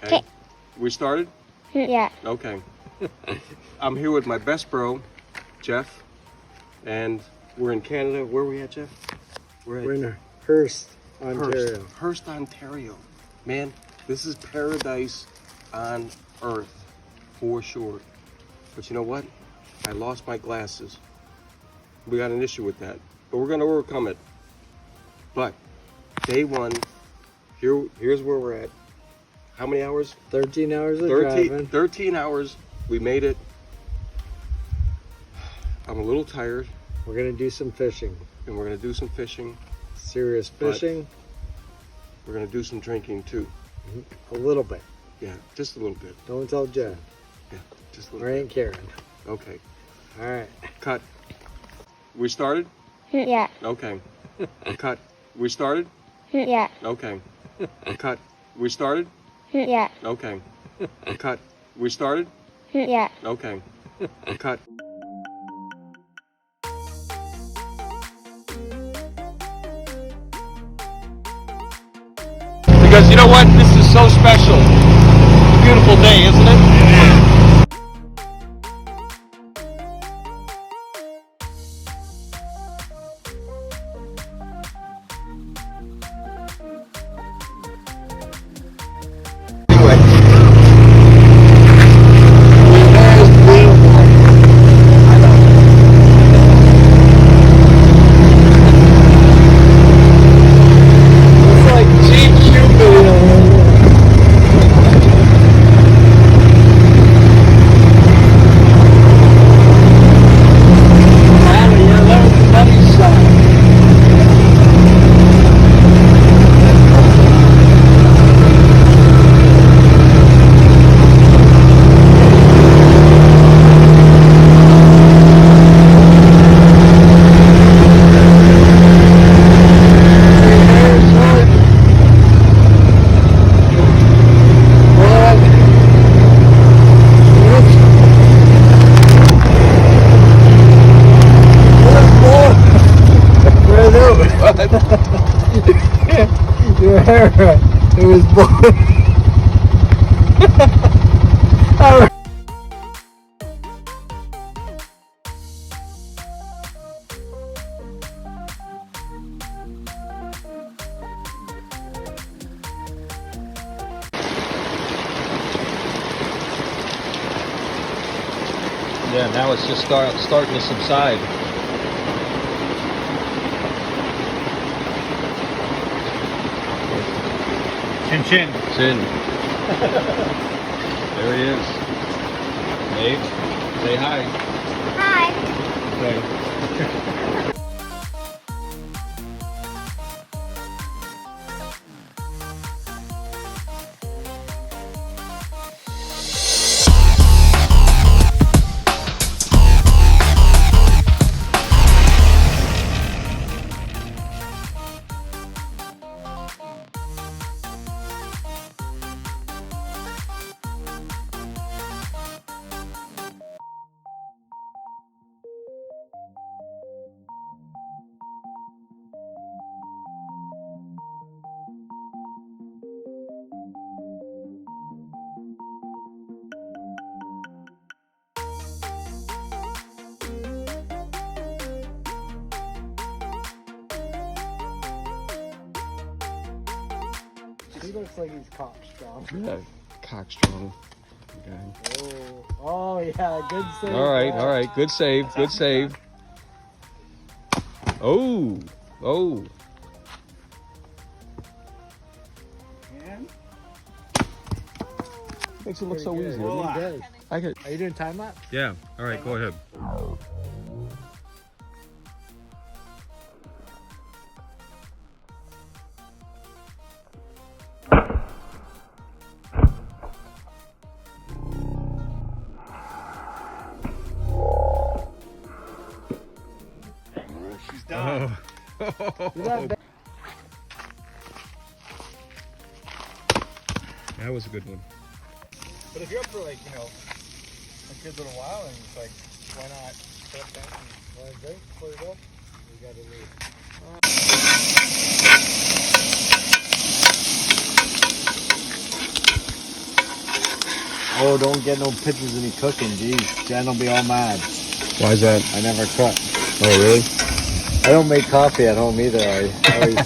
Okay. We started? Yeah. Okay. I'm here with my best bro, Jeff, and we're in Canada. Where are we at, Jeff? We're in Hearst, Ontario. Hearst, Ontario. Man, this is paradise on earth, for sure. But you know what? I lost my glasses. We got an issue with that, but we're gonna overcome it. But day one, here's where we're at. How many hours? 13 hours of driving. 13 hours. We made it. I'm a little tired. We're gonna do some fishing. And we're gonna do some fishing. Serious fishing. We're gonna do some drinking too. A little bit. Yeah, just a little bit. Don't tell Jen. Yeah, just a little Or bit. Aunt Karen. Okay. All right. Cut. We started? Yeah. Okay. Cut. We started? Yeah. Okay. Cut. We started? Yeah. Okay. Cut. We started? Yeah. Okay. Cut. Because you know what? This is so special. Beautiful day, isn't it? Your hair, it was born. Yeah, now it's just starting to subside. Chin chin. Chin. There he is. Nate, say hi. Hi. Okay. He looks like he's cock strong. Yeah, cock strong. Okay. Oh yeah, good save. All right. Good save. Good save. Oh. And Makes it look so Pretty easy. good. doesn't He it? does. I could. Are you doing time lapse? Yeah. All right. Go ahead. she's done. That was a good one. But if you're up for like, a good little while and it's like, why not put up that and Want a drink before you go? We gotta leave. Oh, don't get no pictures of me cooking, geez. Jen will be all mad. Why is that? I never cook. Oh, really? I don't make coffee at home either. I always...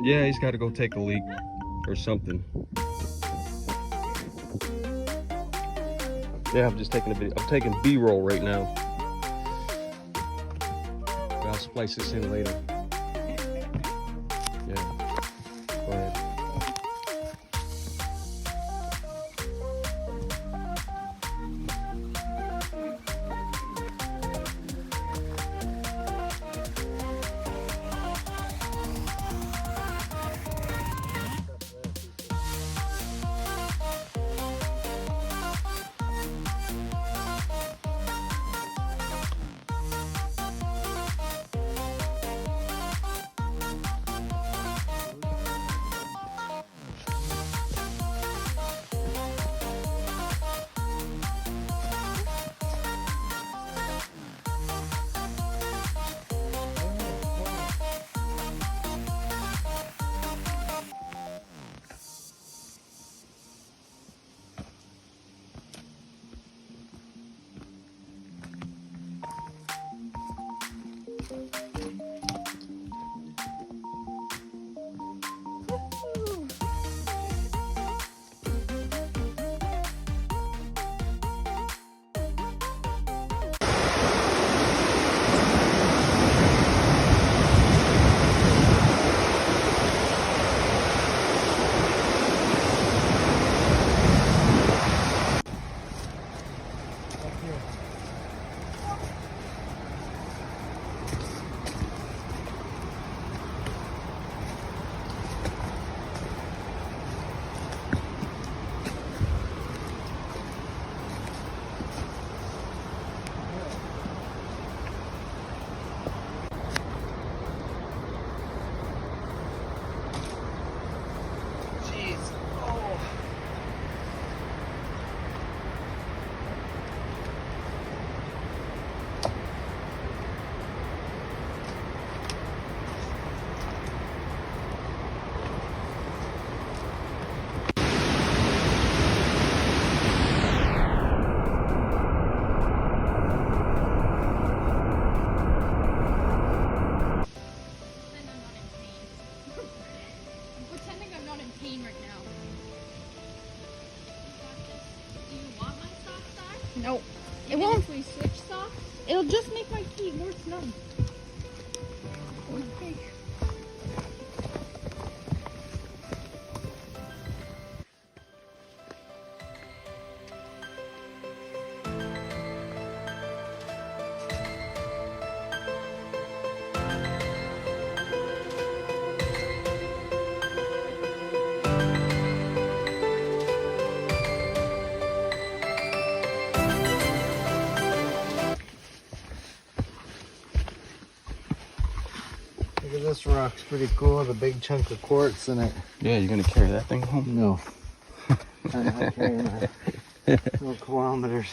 Yeah, he's got to go take a leak or something. Yeah, I'm just taking a video. I'm taking B-roll right now. I'll splice this in later. Yeah. Go ahead. No, it won't. If we switch socks, it'll just make my feet more snug. Okay. Look at this rock's pretty cool. The big chunk of quartz in it. Yeah, you're gonna carry that thing home? No. I'm not carrying that. No kilometers.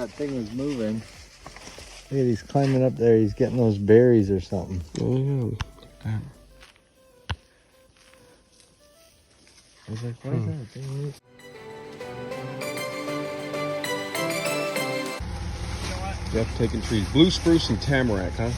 that thing was moving. Look at, he's climbing up there. He's getting those berries or something. Oh, yeah. I was like, why is that thing moving? Jeff taking trees. Blue spruce and tamarack, huh?